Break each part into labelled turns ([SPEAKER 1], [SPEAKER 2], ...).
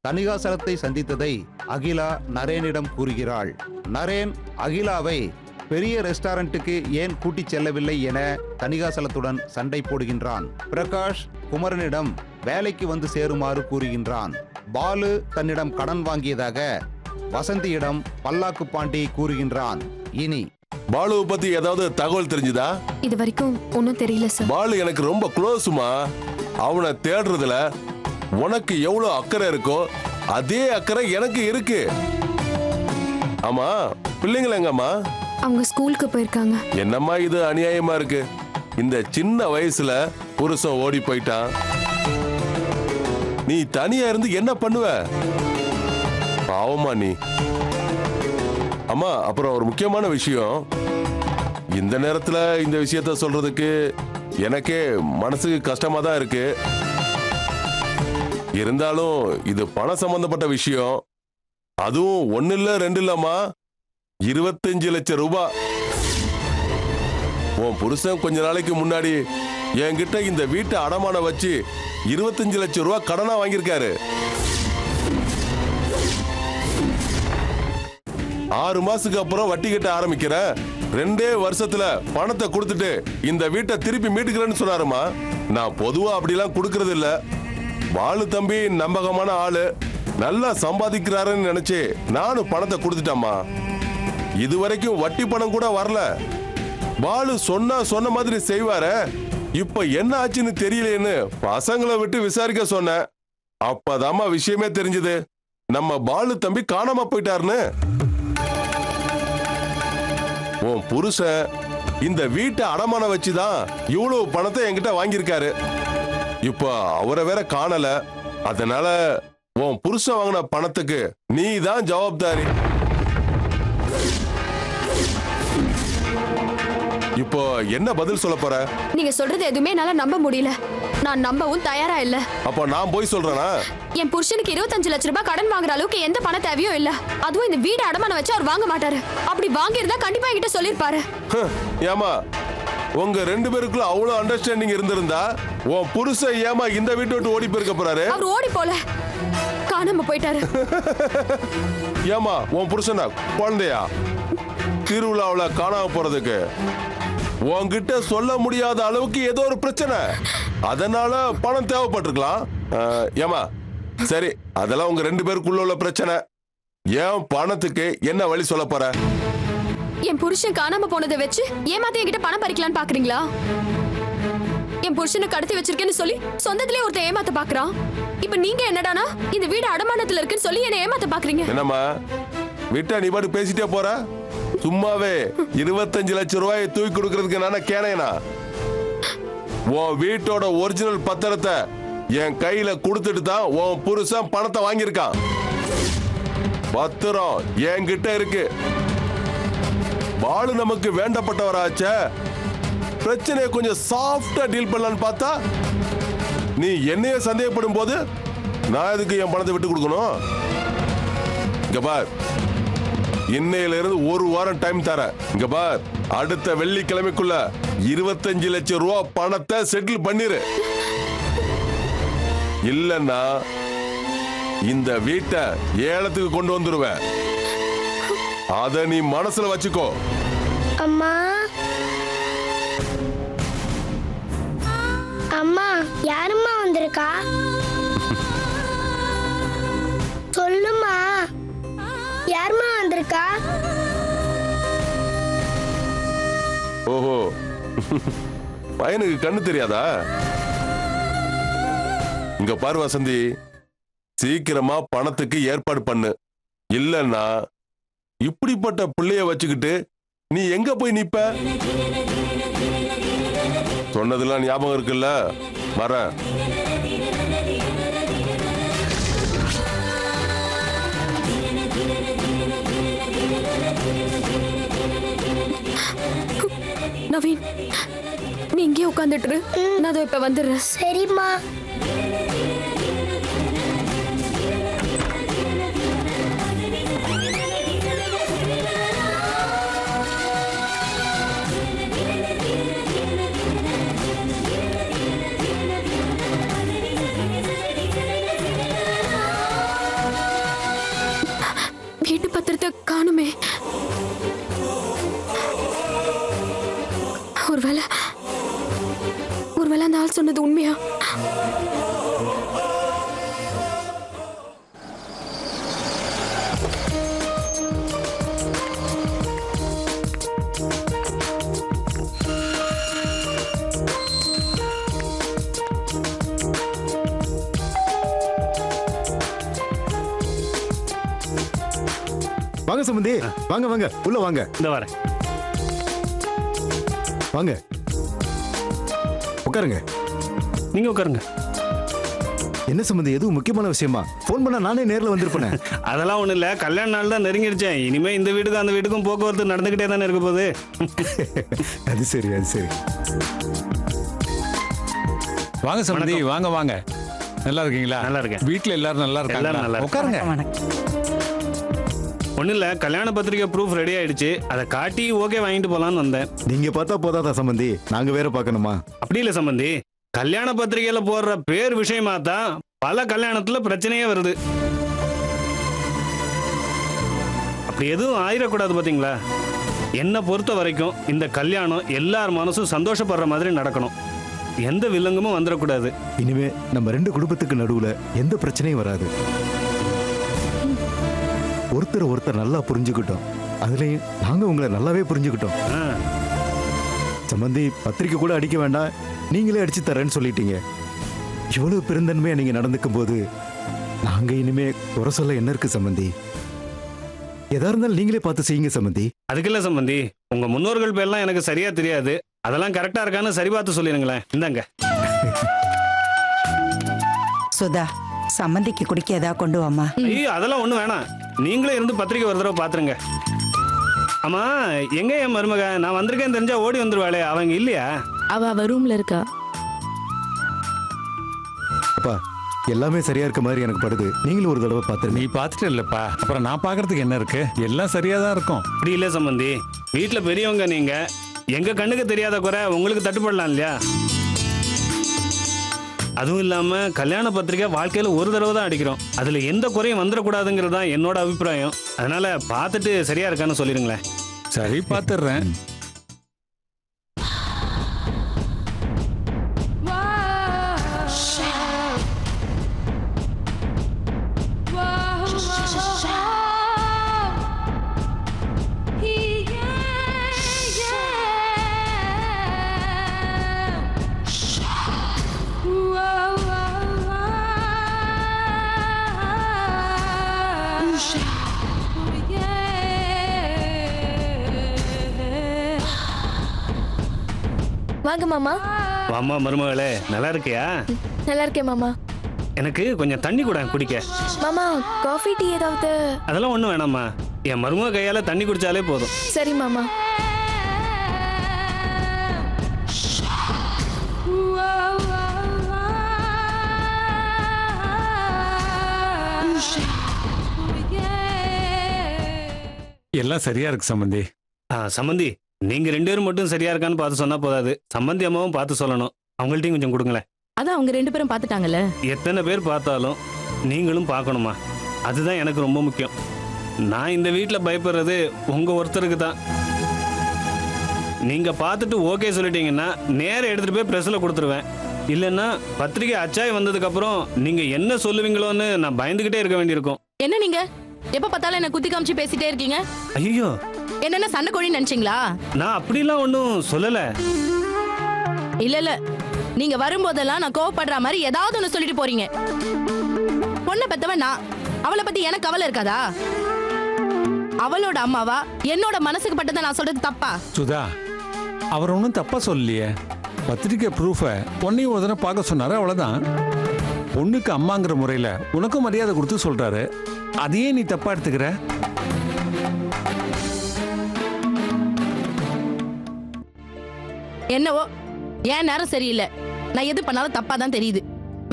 [SPEAKER 1] தணிகாசலத்தை சந்தித்ததை அகிலா நரேனிடம் கூறுகிறாள். நரேன் அகிலாவை பெரிய ரெஸ்டாரண்ட்டுக்கு ஏன் கூட்டிச் செல்லவில்லை என தணிகாசலத்துடன் சண்டை போடுகின்றான். பிரகாஷ் குமரனிடம் வேலைக்கு வந்து சேருமாறு கூறுகின்றான். பாலு தன்னிடம் கடன் வாங்கியதாக வசந்தியிடம் பல்லாக்கு பாண்டி கூறுகின்றான். இனி
[SPEAKER 2] பாலுவை பத்தி ஏதாவது தகவல் தெரிஞ்சுதா?
[SPEAKER 3] இது வரைக்கும் ஒன்னும் தெரியல சார்.
[SPEAKER 2] பாலு எனக்கு ரொம்ப க்ளோஸுமா. அவனை தேடுறதுல உனக்கு எவ்வளவு அக்கறை இருக்கோ அதே அக்கறை எனக்கு இருக்கு. ஆமா, பிள்ளைங்கள எங்கம்மா?
[SPEAKER 3] அவங்க ஸ்கூலுக்கு போயிருக்காங்க.
[SPEAKER 2] என்னம்மா இது அநியாயமா இருக்கு. இந்த சின்ன வயசுல புருஷன் ஓடி போயிட்டான். நீ தனியா இருந்து என்ன பண்ணுவ? பாவமா நீ. அம்மா, அப்புறம் ஒரு முக்கியமான விஷயம். இந்த நேரத்துல இந்த விஷயத்த சொல்றதுக்கு எனக்கே மனசுக்கு கஷ்டமா தான் இருக்கு. இருந்தாலும் இது பணம் சம்பந்தப்பட்ட விஷயம். அதுவும் 1 இல்ல 2 இல்லம்மா, 25 லட்சம் ரூபாய். உன் புருஷன் கொஞ்ச நாளைக்கு முன்னாடி என்கிட்ட இந்த வீட்டை அடமான வச்சு 25 லட்சம் ரூபாய் கடனா வாங்கியிருக்காரு. 6 மாசத்துக்கு அப்புறம் வட்டி கட்ட ஆரம்பிக்கிற 2 வருஷத்துல பணத்தை கொடுத்துட்டு இந்த வீட்டை திருப்பி மீட்டுக்கிறேன்னு சொன்னாருமா. நான் பொதுவா அப்படிலாம் கொடுக்கறது இல்ல. பாலு தம்பி நம்பகமான ஆளு, நல்லா சம்பாதிக்கிறாருன்னு நினைச்சு நானும் பணத்தை கொடுத்துட்டேம்மா. இதுவரைக்கும் வட்டி பணம் கூட வரல. பாலு சொன்ன மாதிரி செய்வார. இப்ப என்ன ஆச்சுன்னு தெரியலேன்னு பசங்களை விட்டு விசாரிக்க சொன்னேன். அப்பதாம்மா விஷயமே தெரிஞ்சது, நம்ம பாலு தம்பி காணாம போயிட்டாருன்னு. உன் புருஷன் இந்த வீட்டை அடமான வச்சுதான் இவ்வளவு பணத்தை என்கிட்ட வாங்கியிருக்காரு. இப்ப அவரை வேற காணல. அதனால உன் புருஷன் வாங்கின பணத்துக்கு நீ தான் ஜவாப்தாரி. இப்போ என்ன பதில் சொல்ல போற?
[SPEAKER 3] நீங்க சொல்றது எதுவுமே என்னால நம்ப முடியல. நான் நம்பவும் தயாரா இல்ல.
[SPEAKER 2] அப்ப நான் போய் சொல்றேனா?
[SPEAKER 3] என் புருஷனுக்கு 25 லட்சம் ரூபாய் கடன் வாங்குற அளவுக்கு எந்த பண தேவையும் இல்ல. அதுவும் இந்த வீடு அடமான வச்சு அவர் வாங்க மாட்டாரு. அப்படி வாங்கியிருந்தா கண்டிப்பா என்கிட்ட சொல்லிருப்பாரு.
[SPEAKER 2] ஏமா, உங்க 2 பேருக்குள்ள அவ்வளவு அண்டர்ஸ்டாண்டிங் இருந்திருந்தா உன் புருஷன் ஏமா இந்த வீட்டை விட்டு ஓடி போயிருக்க போறாரு?
[SPEAKER 3] அவர் ஓடி போல, காணாம போயிட்டாரு.
[SPEAKER 2] ஏமா, உன் புருஷனா குழந்தையா திருவிழாவுல காணாம போறதுக்கு உன்கிட்ட சொல்ல முடியாத அளவுக்கு ஏதோ ஒரு பிரச்சனை, அதனால பணம் தேவைப்பட்டிருக்கலாம். ஏமா சரி, அதெல்லாம் உங்க 2 பேருக்குள்ள உள்ள பிரச்சனை. ஏன் பணத்துக்கு என்ன வழி சொல்ல போற?
[SPEAKER 3] என் புருஷன் காணாம போனதை வச்சு ஏமாத்த என்கிட்ட பணம் பறிக்கலான்னு பாக்குறீங்களா? என் புருஷனை கடத்தி வச்சிருக்கேன்னு சொல்லி சொந்தத்திலே ஒருத்தன் ஏமாத்த பாக்குறான். இப்ப நீங்க என்னடானா இந்த வீடு அடமானத்துல இருக்குன்னு சொல்லி என்ன ஏமாத்த பாக்குறீங்க?
[SPEAKER 2] என்னம்மா விட்டா நீ பாட்டு பேசிட்டே போற? சும்மாவே 25 லட்சம் ரூபாயை தூக்கி கொடுக்கறதுக்கு நானே கேனேனா? உன் வீட்டோட ஒரிஜினல் பத்திரத்தை என் கையில கொடுத்துட்டு தான் உன் புருஷன் பணத்தை வாங்கியிருக்கான். பத்திரம் என்கிட்ட இருக்கு. பாலு நமக்கு வேண்டப்பட்டவராச்ச, பிரச்சனையை கொஞ்சம் சாஃப்டா டீல் பண்ணலான்னு பார்த்தா நீ என்னைய சந்தேகப்படும் போது நான் எதுக்கு என் பணத்தை விட்டு கொடுக்கணும்? இங்க பார், இன்னையில இருந்து 1 வாரம் டைம் தர. இங்க பார், அடுத்த வெள்ளிக்கிழமைக்குள்ள 25 லட்சம் ரூபாய் பணத்தை செட்டில் பண்ணிரு. இல்லன்னா இந்த வீட்டை ஏலத்துக்கு கொண்டு வந்துருவேன். அத நீ மனசுல வச்சுக்கோ.
[SPEAKER 4] அம்மா, அம்மா, யாரும்மா வந்திருக்கா? சொல்லுமா, யாரும்மா வந்திருக்கா?
[SPEAKER 2] ஓஹோ, பையனுக்கு கண்ணு தெரியாதா? இங்க பாரு வசந்தி, சீக்கிரமா பணத்துக்கு ஏற்பாடு பண்ணு. இல்லன்னா இப்படிப்பட்ட பிள்ளைய வச்சுக்கிட்டு நீ எங்க போய் நிப்ப? சொன்னதெல்லாம் ஞாபகம் இருக்குல்ல? வரேன்.
[SPEAKER 3] நவீன், நீ இங்கே உட்காந்துட்டு நான் இப்ப வந்துடுறேன்.
[SPEAKER 4] சரிம்மா.
[SPEAKER 5] வாங்க சம்பந்தி, வாங்க வாங்க உள்ள வாங்க.
[SPEAKER 6] இந்த வரேன்.
[SPEAKER 5] வாங்க உட்காருங்க.
[SPEAKER 6] நீங்க உட்காருங்க.
[SPEAKER 5] என்ன சம்பந்தி, எதுவும் முக்கியமான விஷயமா? போன் பண்ணா நானே நேர்ல வந்திருப்பேன்.
[SPEAKER 6] அதெல்லாம் ஒண்ணும் இல்ல, கல்யாண நாள் தான் நெருங்கிடுச்சேன். இனிமே இந்த வீட்டுக்கும் அந்த வீட்டுக்கும் போக்குவரத்து நடந்துகிட்டே தானே இருக்க போகுது.
[SPEAKER 5] அது சரி, அது சரி.
[SPEAKER 7] வாங்க சம்பந்தி, வாங்க வாங்க. நல்லா இருக்கீங்களா?
[SPEAKER 6] நல்லா இருக்கேன்.
[SPEAKER 7] வீட்ல எல்லாரும் நல்லா
[SPEAKER 6] எல்லாரும்
[SPEAKER 7] இருக்காங்க.
[SPEAKER 6] நல்லா
[SPEAKER 7] உட்காருங்க.
[SPEAKER 6] ஒண்ணும் இல்ல, கல்யாண பத்திரிக்கை ப்ரூஃப் ரெடி ஆயிடுச்சு. அதை காட்டி ஓகே வாங்கிட்டு போலான்னு வந்தேன்.
[SPEAKER 5] நீங்க பார்த்தா போதாதா சம்பந்தி, நாங்க வேற பார்க்கணுமா?
[SPEAKER 6] அப்படி இல்ல சம்பந்தி, கல்யாண பத்திரிகையில போடுற பேர் விஷயமா தான் பல கல்யாணத்துல பிரச்சனையே வருது. அப்படி எதுவும் ஆயிடக்கூடாது பாத்தீங்களா? என்னை பொறுத்த வரைக்கும் இந்த கல்யாணம் எல்லார் மனசும் சந்தோஷப்படுற மாதிரி நடக்கணும். எந்த வில்லங்கமும் வந்துடக்கூடாது.
[SPEAKER 5] இனிமே நம்ம ரெண்டு குடும்பத்துக்கு நடுவுல எந்த பிரச்சனையும் வராது. ஒருத்தர் நல்லா புரிஞ்சுக்கிட்டோம். அதுலயும் நாங்க உங்களை நல்லாவே புரிஞ்சுக்கிட்டோம்.
[SPEAKER 6] ஆ,
[SPEAKER 5] சம்பந்தி, பத்திரிக்கை கூட அடிக்க வேண்டாம், நீங்களே அடிச்சு தரேன்னு சொல்லிட்டீங்க. இவ்வளவு பெருந்தன்மையா நீங்க நடந்துக்கும் போது நாங்க இனிமே குறை சொல்ல என்ன இருக்கு சம்பந்தி? எதா இருந்தாலும் நீங்களே பார்த்து செய்யுங்க சம்பந்தி.
[SPEAKER 6] அதுக்கு இல்ல சம்பந்தி, உங்க முன்னோர்கள் பேர்லாம் எனக்கு சரியா தெரியாது. அதெல்லாம் கரெக்டா இருக்கான்னு சரி பார்த்து சொல்லிருங்களேன். இந்தாங்க.
[SPEAKER 8] சுதா, சம்மந்திக்கு குடிக்க ஏதா கொண்டு வாமா.
[SPEAKER 6] ஐயோ, அதெல்லாம் ஒண்ணும் வேணாம். நீங்களே இருந்து பத்திரிக்கை ஒரு தடவை பாத்துருங்க. ஆமா, எங்க என் மருமக? நான் வந்திருக்கேன்னு தெரிஞ்சா ஓடி வந்துருவாளே, அவங்க இல்லையா?
[SPEAKER 9] அவ ரூம்ல இருக்கா.
[SPEAKER 5] அப்பா, எல்லாமே சரியா இருக்க மாதிரி எனக்கு படுது. நீங்களும் ஒரு தடவை பாத்துருங்க.
[SPEAKER 7] நீ பாத்துட்டு இல்லப்பா, அப்புறம் நான் பாக்குறதுக்கு என்ன இருக்கு? எல்லாம் சரியா தான் இருக்கும்.
[SPEAKER 6] அப்படி இல்ல சம்பந்தி, வீட்டுல பெரியவங்க நீங்க. எங்க கண்ணுக்கு தெரியாத குறை உங்களுக்கு தட்டுப்படலாம் இல்லையா? அதுவும் இல்லாம கல்யாண பத்திரிக்கை வாழ்க்கையில ஒரு தடவை தான் அடிக்கிறோம். அதுல எந்த குறையும் வந்துடக்கூடாதுங்கிறது தான் என்னோட அபிப்பிராயம். அதனால பார்த்துட்டு சரியா இருக்கான்னு சொல்லிருங்களேன்.
[SPEAKER 7] சரி, பாத்துடுறேன்.
[SPEAKER 3] வாங்க மாமா.
[SPEAKER 6] வாமா மருமகளே, நல்லா இருக்கியா?
[SPEAKER 3] நல்லா இருக்கேன் மாமா.
[SPEAKER 6] எனக்கு கொஞ்சம் தண்ணி கூட குடிக்க.
[SPEAKER 3] மாமா, காஃபி டீ ஏதாவது?
[SPEAKER 6] அதெல்லாம் ஒண்ணும் வேணாம்மா, என் மருமக கையால தண்ணி குடிச்சாலே போதும்.
[SPEAKER 3] சரி மாமா.
[SPEAKER 7] எல்லாம் சரியா இருக்கு சம்பந்தி.
[SPEAKER 6] சம்பந்தி, நீங்க ரெண்டு பேரும் மட்டும் சரியா இருக்கான்னு பார்த்து சொன்னா போதாது, சம்பந்தி அம்மாவும் பார்த்து சொல்லணும். அவங்கள்ட்டையும் கொஞ்சம் கொடுங்களேன்.
[SPEAKER 9] அதான் அவங்க 2 பேரும் பாத்துட்டாங்கல்ல.
[SPEAKER 6] எத்தனை பேர் பார்த்தாலும் நீங்களும் பார்க்கணுமா? அதுதான் எனக்கு ரொம்ப முக்கியம். நான் இந்த வீட்டில் பயப்படுறது உங்க ஒருத்தருக்கு தான். நீங்க பார்த்துட்டு ஓகே சொல்லிட்டீங்கன்னா நேர எடுத்துட்டு போய் பிரஸ்ல கொடுத்துருவேன். இல்லைன்னா பத்திரிகை அச்சாய் வந்ததுக்கு அப்புறம் நீங்க என்ன சொல்லுவீங்களோன்னு நான் பயந்துகிட்டே இருக்க வேண்டியிருக்கும்.
[SPEAKER 9] என்ன நீங்க எப்ப பார்த்தாலும் என்ன குத்தி காமிச்சு பேசிட்டே இருக்கீங்க?
[SPEAKER 6] ஐயோ,
[SPEAKER 9] என்னென்ன சண்டை கோழி நினைச்சீங்களா?
[SPEAKER 6] நான் அப்படிலாம் ஒன்றும் சொல்லல.
[SPEAKER 9] இல்ல, நீங்க வரும்போதெல்லாம் நான் கோவப்படுற மாதிரி ஏதாவது ஒண்ணு சொல்லிட்டு போறீங்க. பொண்ணை பெத்தவன் நான், அவளை பத்தி எனக்கு கவலை இருக்காதா? அவளோட அம்மாவா என்னோட மனசுக்கு பட்டதை நான் சொல்றது தப்பா?
[SPEAKER 7] சுதா, அவர் ஒன்றும் தப்பா சொல்லலையே. பத்திரிக்கை ப்ரூஃபை பொண்ணையும் ஒரு தடவை பார்க்க சொன்னாரு, அவ்வளவுதான். பொண்ணுக்கு அம்மாங்கிற முறையில உனக்கும் மரியாதை கொடுத்து சொல்றாரு. அதையே நீ தப்பா எடுத்துக்கிற?
[SPEAKER 9] என்னவோ, என் நேரம் சரியில்லை. நான் எது பண்ணாலும் தப்பா தான் தெரியுது.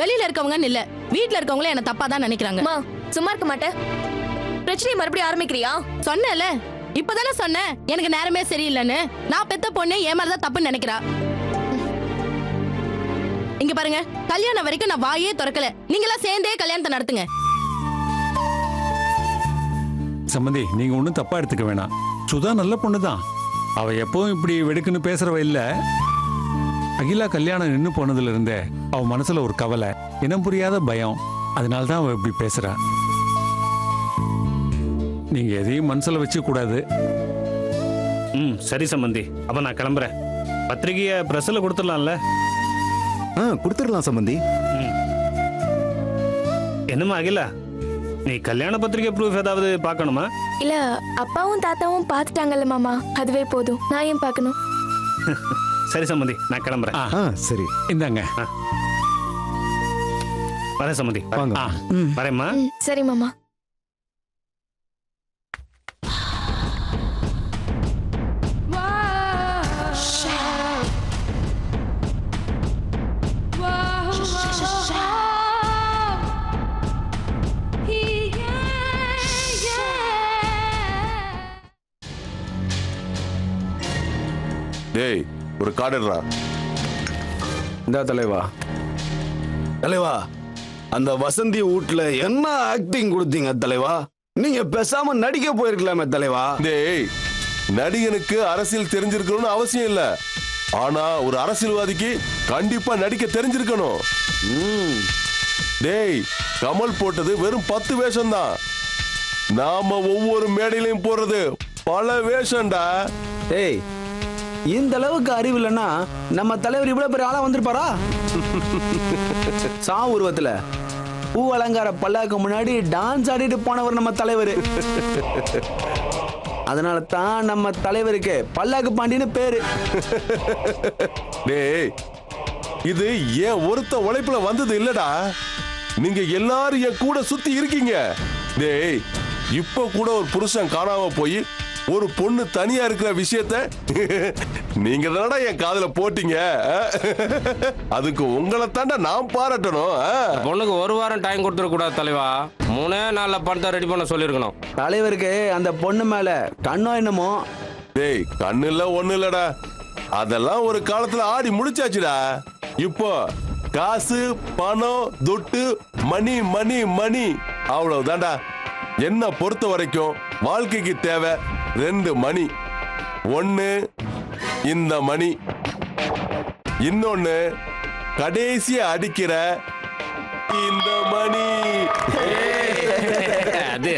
[SPEAKER 9] வெளியில இருக்கவங்கன்னு இல்ல, வீட்டுல இருக்கவங்களே என்ன தப்பா தான் நினைக்கிறாங்க.
[SPEAKER 3] அம்மா, சும்மா இருக்க மாட்டேன். பிரச்சனையை மறுபடியும் ஆரம்பிக்கிறியா?
[SPEAKER 9] சொன்னேன்ல, இப்பதானே சொன்னேன் எனக்கு நேரமே சரியில்லைன்னு. நான் பெத்த பொண்ணு என் மேலதான் தப்புன்னு நினைக்கிறா. இங்க பாருங்க, கல்யாணம் வரைக்கும் நான் வாயே திறக்கல. நீங்களாம் சேர்ந்தே கல்யாணத்தை நடத்துங்க.
[SPEAKER 7] சம்பந்தி, நீங்க ஒன்றும் தப்பா எடுத்துக்க வேணாம். சுதா நல்ல பொண்ணு தான். அவ எப்பவும் இப்படி வெடுக்குன்னு பேசுறவ இல்ல. அகிலா கல்யாணம் நின்று போனதுல இருந்தே அவ மனசுல ஒரு கவலை, இனம் புரியாத பயம். அதனால தான் அவ இப்படி பேசுறா. நீங்க எதையும் மனசுல வச்சு கூடாது.
[SPEAKER 6] சரி சம்பந்தி, அப்ப நான் கிளம்புறேன். பத்திரிகையை பிரஸ்ல கொடுத்துடலாம்ல?
[SPEAKER 5] கொடுத்துடலாம் சம்பந்தி.
[SPEAKER 6] என்னம்மா அகிலா, நீ கல்யாண பத்திரிகை ப்ரூஃப் ஏதாவது பார்க்கணுமா?
[SPEAKER 10] இல்ல, அப்பாவும் தாத்தாவும் பார்த்துட்டாங்கல்ல மாமா, அதுவே போதும். நான் ஏன் பார்க்கணும்?
[SPEAKER 6] சரி சம்பந்தி, நான் கிளம்புறேன்.
[SPEAKER 5] சரி,
[SPEAKER 7] இந்தாங்க.
[SPEAKER 6] வரேன் சம்பந்தி.
[SPEAKER 5] வாங்க.
[SPEAKER 6] வரேம்மா.
[SPEAKER 10] சரி மாமா.
[SPEAKER 2] டேய், ஒரு கார்டுடா.
[SPEAKER 11] இந்த தலைவா, தலைவா, அந்த வசந்தி வீட்டுல என்ன ஆக்டிங் கொடுத்தீங்க தலைவா? நீங்க பேசாம நடிக்க போயிருக்கலாமே தலைவா.
[SPEAKER 2] டேய், நடிகனுக்கு அரசியல் தெரிஞ்சிருக்கணும்னு அவசியம் இல்ல. ஆனா ஒரு அரசியல்வாதிக்கு கண்டிப்பா நடிக்க தெரிஞ்சிருக்கணும். டேய், கமல் போட்டது வெறும் 10 வேஷம் தான். நாம ஒவ்வொரு மேடையிலையும் போறது பல வேஷம்டா.
[SPEAKER 11] டேய், இந்த அளவுக்கு அறிவு இல்லைன்னா நம்ம தலைவர் இவ்வளவு பெரிய ஆளா வந்திருப்பாரா? சா உருவத்துல பூ அலங்கார பல்லாக்கு முன்னாடி டான்ஸ் ஆடிட்டு போனவர் நம்ம தலைவர். அதனால தான் நம்ம தலைவருக்கு பல்லாக்கு பாண்டின்னு பேரு.
[SPEAKER 2] டேய், இது ஏன் ஒருத்த உழைப்புல வந்தது இல்லடா. நீங்க எல்லாரும் என் கூட சுத்தி இருக்கீங்க. டேய், இப்ப கூட ஒரு புருஷன் காணாம போய் ஒரு பொண்ணு தனியா இருக்கிற விஷயத்த நீங்க தானடா என் காதுல போட்டீங்க. அதுக்கு உங்களை தாண்டா நான் பாராட்டணும்.
[SPEAKER 12] பொண்ணுக்கு 1 வாரம் டைம் கொடுத்துட கூடாது தலைவா. 3 நாள்ல பணத்தை ரெடி பண்ண சொல்லிருக்கணும்.
[SPEAKER 11] தலைவருக்கு அந்த பொண்ணு மேல கண்ணோ என்னமோ.
[SPEAKER 2] டேய், கண்ணு இல்ல ஒண்ணு இல்லடா. அதெல்லாம் ஒரு காலத்துல ஆடி முடிச்சாச்சுடா. இப்போ காசு, பணம், துட்டு, மணி மணி மணி, அவ்வளவுதான்டா. என்ன பொறுத்த வரைக்கும் வாழ்க்கைக்கு தேவை 2 மணி. ஒன்னு இந்த மணி, இன்னொன்னு கடைசியா அடிக்கிற இந்த மணி.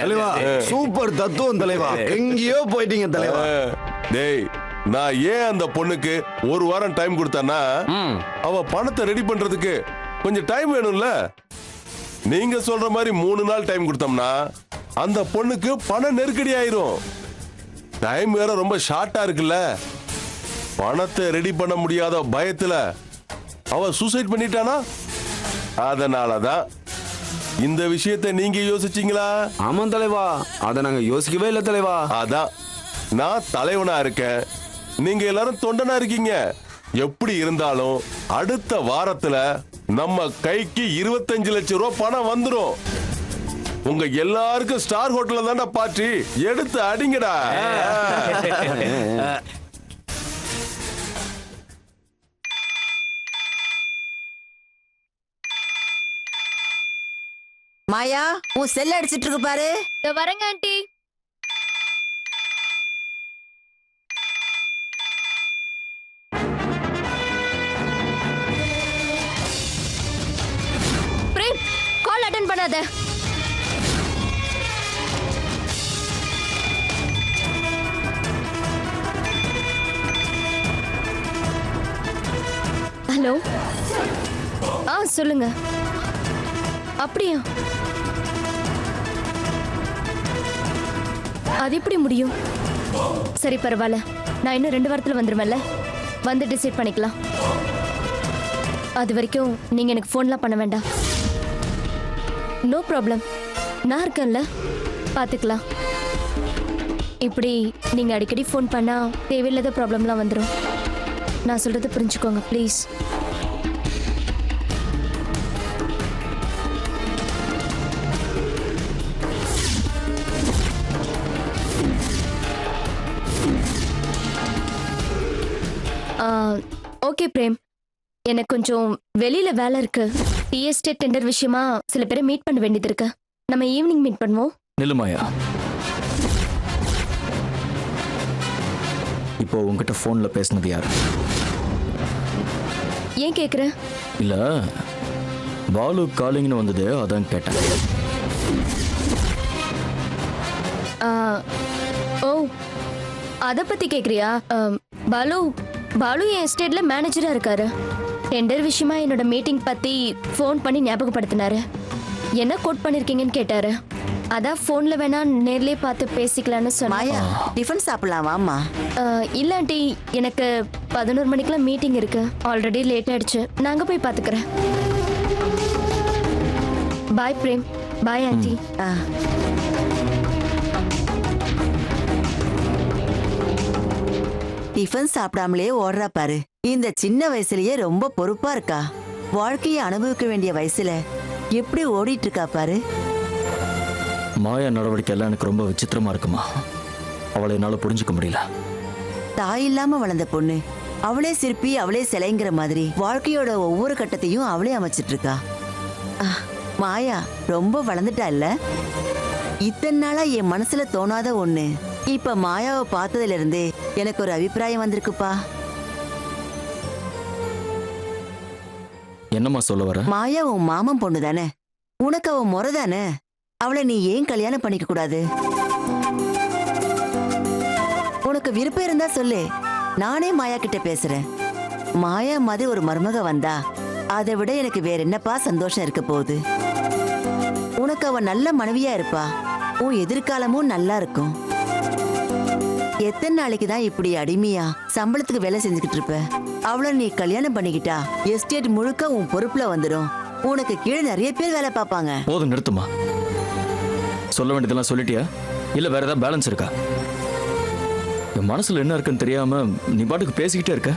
[SPEAKER 11] தலைவா, சூப்பர் தத்துவம் தலைவா. எங்கேயோ போயிட்டீங்க தலைவா.
[SPEAKER 2] டேய், நான் ஏன் அந்த பொண்ணுக்கு 1 வாரம் டைம் கொடுத்தேன்னா, அவ பணத்தை ரெடி பண்றதுக்கு கொஞ்சம் டைம் வேணும்ல. நீங்க சொல்ற மாதிரி 3 நாள் டைம் கொடுத்தோம்னா அந்த பொண்ணுக்கு பண நெருக்கடி ஆயிரும். டைம் வேற ரொம்ப ஷார்ட்டா இருக்குல்ல. பணத்தை ரெடி பண்ண முடியாத பயத்துல அவ சூசைட் பண்ணிட்டானா? அதனாலதான் இந்த விஷயத்தை நீங்க யோசிச்சீங்களா?
[SPEAKER 11] ஆமா தலைவா, அத நாங்க யோசிக்கவே இல்லை தலைவா.
[SPEAKER 2] அதான் நான் தலைவனா இருக்கேன், நீங்க எல்லாரும் தொண்டனா இருக்கீங்க. எப்படி இருந்தாலும் அடுத்த வாரத்துல நம்ம கைக்கு 25 லட்சம் ரூபாய் பணம் வந்துரும். உங்க எல்லாருக்கும் ஸ்டார் ஹோட்டல்ல தான்டா பார்ட்டி. எடுத்து அடிங்கடா.
[SPEAKER 8] மாயா, உன் செல்ல அடிச்சிட்டு இருக்கு பாரு.
[SPEAKER 3] இதோ வரேங்க ஆண்டி. பிரேம், கால் அட்டெண்ட் பண்ணாத. ஹலோ. சொல்லுங்க. அப்படியா? அது எப்படி முடியும்? சரி, பரவாயில்ல. நான் இன்னும் 2 வாரத்துல வந்துருவேன்ல, வந்து டிசைட் பண்ணிக்கலாம். அது வரைக்கும் நீங்க எனக்கு ஃபோன்லாம் பண்ண வேண்டாம். நோ ப்ராப்ளம், நான் இருக்கேன்ல, பார்த்துக்கலாம். இப்படி நீங்க அடிக்கடி ஃபோன் பண்ணா தேவையில்லாத ப்ராப்ளம்லாம் வந்துடும். நான் சொல்றது புரிஞ்சுக்கோங்க ப்ளீஸ். ஓகே பிரேம், எனக்கு கொஞ்சம் வெளியில வேலை இருக்கு. டி எஸ்டேட் டெண்டர் விஷயமா சில பேரை மீட் பண்ண வேண்டியது இருக்கு. நம்ம ஈவினிங் மீட் பண்ணுவோம்.
[SPEAKER 13] நிலுமாயா, இப்போ உங்ககிட்ட போன்ல பேசினது யாரு?
[SPEAKER 3] ஏன் கேக்குற?
[SPEAKER 13] இல்ல பாலு காலிங்னு வந்தது, அதான் கேட்டேன்.
[SPEAKER 3] ஓ, அத பத்தி கேக்குறியா? பாலு பாலு என் எஸ்டேட்ல மேனேஜரா இருக்காரு. டெண்டர் விஷயமா என்னோட மீட்டிங் பத்தி ஃபோன் பண்ணி ஞாபகப்படுத்தினாரு. என்ன கோட் பண்ணிருக்கீங்கன்னு கேட்டாரு. அதான் ஃபோன்ல வேணா நேர்லயே பார்த்து பேசிக்கலாம்னு
[SPEAKER 8] மாயா,
[SPEAKER 3] சொன்னேன்.
[SPEAKER 8] டிஃபன் சாப்பிடலாம் வாமா.
[SPEAKER 3] இல்ல ஆண்டி, எனக்கு 11 மணிக்கெல்லாம் மீட்டிங் இருக்கு. ஆல்ரெடி லேட் ஆயிடுச்சு. நாங்க போய் பாத்துக்கிறேன். பாய் பிரேம். Bye aunty.
[SPEAKER 8] டிஃபன் சாப்பிடாமலே ஓடுறா பாரு. இந்த சின்ன வயசுலயே ரொம்ப பொறுப்பா இருக்கா. வாழ்க்கையை அனுபவிக்க வேண்டிய வயசுல எப்படி ஓடிட்டு இருக்கா பாரு.
[SPEAKER 13] மாயா நடவடிக்கை எல்லாம் எனக்கு ரொம்ப விசித்திரமா இருக்குமா. அவளை என்னால புரிஞ்சுக்க முடியல.
[SPEAKER 8] தாய் இல்லாம வளர்ந்த பொண்ணு, அவளே சிற்பி அவளே சிலைங்கிற மாதிரி வாழ்க்கையோட ஒவ்வொரு கட்டத்தையும் அவளே அமைச்சிட்டு இருக்கா. மாயா ரொம்ப வளர்ந்துட்டா இல்ல. இத்தனை நாளா என் மனசுல தோணாத ஒண்ணு இப்ப மாயாவை பார்த்ததுல இருந்து எனக்கு ஒரு அபிப்பிராயம் வந்திருக்குப்பா.
[SPEAKER 13] என்னம்மா சொல்ல வர?
[SPEAKER 8] மாயா உன் மாமன் பொண்ணு தானே, உனக்கு அவ முறை தானே. அவளை நீ ஏன் கல்யாணம் பண்ணிக்க கூடாது? உனக்கு விருப்பம் இருந்தா சொல்லு, நானே மாயா கிட்ட பேசுறேன். மாயா மாதிரி ஒரு மருமக வந்தா அதை விட எனக்கு வேற என்னப்பா சந்தோஷம் இருக்க போகுது. உனக்கு அவ நல்ல மனைவியா இருப்பா, உன் எதிர்காலமும் நல்லா இருக்கும். எத்தனை நாளைக்கு தான் இப்படி அடிமையா சம்பளத்துக்கு வேலை செஞ்சுக்கிட்டு இருப்ப? அவளை நீ கல்யாணம் பண்ணிக்கிட்டா எஸ்டேட் முழுக்க உன் பொறுப்புல வந்துடும். உனக்கு கீழே நிறைய பேர் வேலை பார்ப்பாங்க.
[SPEAKER 13] போதும், நிறுத்துமா. சொல்ல வேண்டியதெல்லாம் சொல்லிட்டியா, இல்ல வேற ஏதாவது பேலன்ஸ் இருக்கா? என் மனசுல என்ன இருக்குன்னு தெரியாம நீ பாட்டுக்கு பேசிக்கிட்டே இருக்க.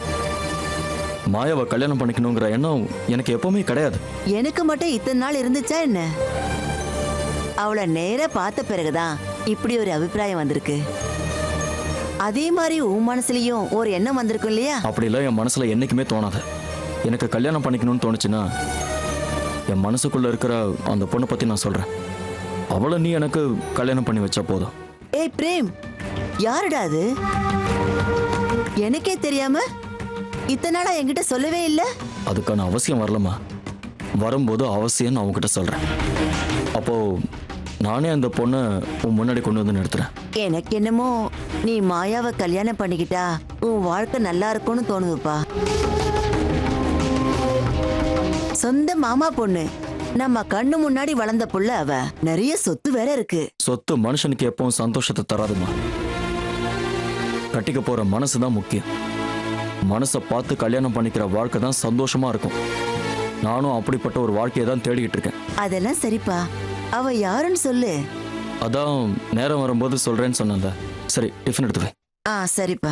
[SPEAKER 13] மாயாவை கல்யாணம் பண்ணிக்கணுங்கிற எண்ணம் எனக்கு எப்பவுமே கிடையாது.
[SPEAKER 8] எனக்கு மட்டும் இத்தனை நாள் இருந்துச்சா என்ன? அவளை நேரா பார்த்த பிறகுதான் இப்படி ஒரு அபிப்பிராயம் வந்திருக்கு. அதே மாதிரி உன் மனசுலயும் ஒரு எண்ணம் வந்திருக்கும் இல்லையா?
[SPEAKER 13] அப்படிலாம் என் மனசுல என்னைக்குமே தோணாது. எனக்கு கல்யாணம் பண்ணிக்கணும்னு தோணுச்சுன்னா என் மனசுக்குள்ள இருக்கிற அந்த பொண்ணை பத்தி நான் சொல்றேன். அவளை நீ எனக்கு கல்யாணம் பண்ணி வச்சா போதும்.
[SPEAKER 8] ஏய் பிரேம், யாருடா அது? எனக்கே தெரியாம இத்தனை நாளா என்கிட்ட சொல்லவே இல்லை.
[SPEAKER 13] அதுக்கான அவசியம் வரலமா. வரும்போது அவசியம் நான் உன்கிட்ட சொல்றேன். அப்போ நானே அந்த பொண்ணை உன் முன்னாடி கொண்டு வந்து நிறுத்துறேன்.
[SPEAKER 8] எனக்கு என்னமோ நீ மாயாவை கல்யாணம் பண்ணிக்கிட்டா உன் வாழ்க்கை நல்லா இருக்கும்னு தோணுதுப்பா. சொந்த மாமா பொண்ணு, நம்ம கண்ணு முன்னாடி வளர்ந்த புள்ள. அவ நிறைய சொத்து வேற இருக்கு.
[SPEAKER 13] சொத்து மனுஷனுக்கு எப்பவும் சந்தோஷத்தை தராதுமா. கட்டிக்க போற மனசுதான் முக்கியம். மனசை பார்த்து கல்யாணம் பண்ணிக்கிற வாழ்க்கை தான் சந்தோஷமா இருக்கும். நானும் அப்படிப்பட்ட ஒரு வாழ்க்கையை தான் தேடிக்கிட்டு இருக்கேன்.
[SPEAKER 8] அதெல்லாம் சரிப்பா. அவ யாருன்னு சொல்லு.
[SPEAKER 13] அதான் நேரம் வரும்போது சொல்றேன்னு சொன்னேன்ல. சரி, டிஃபன் எடுத்து வை.
[SPEAKER 8] சரிப்பா.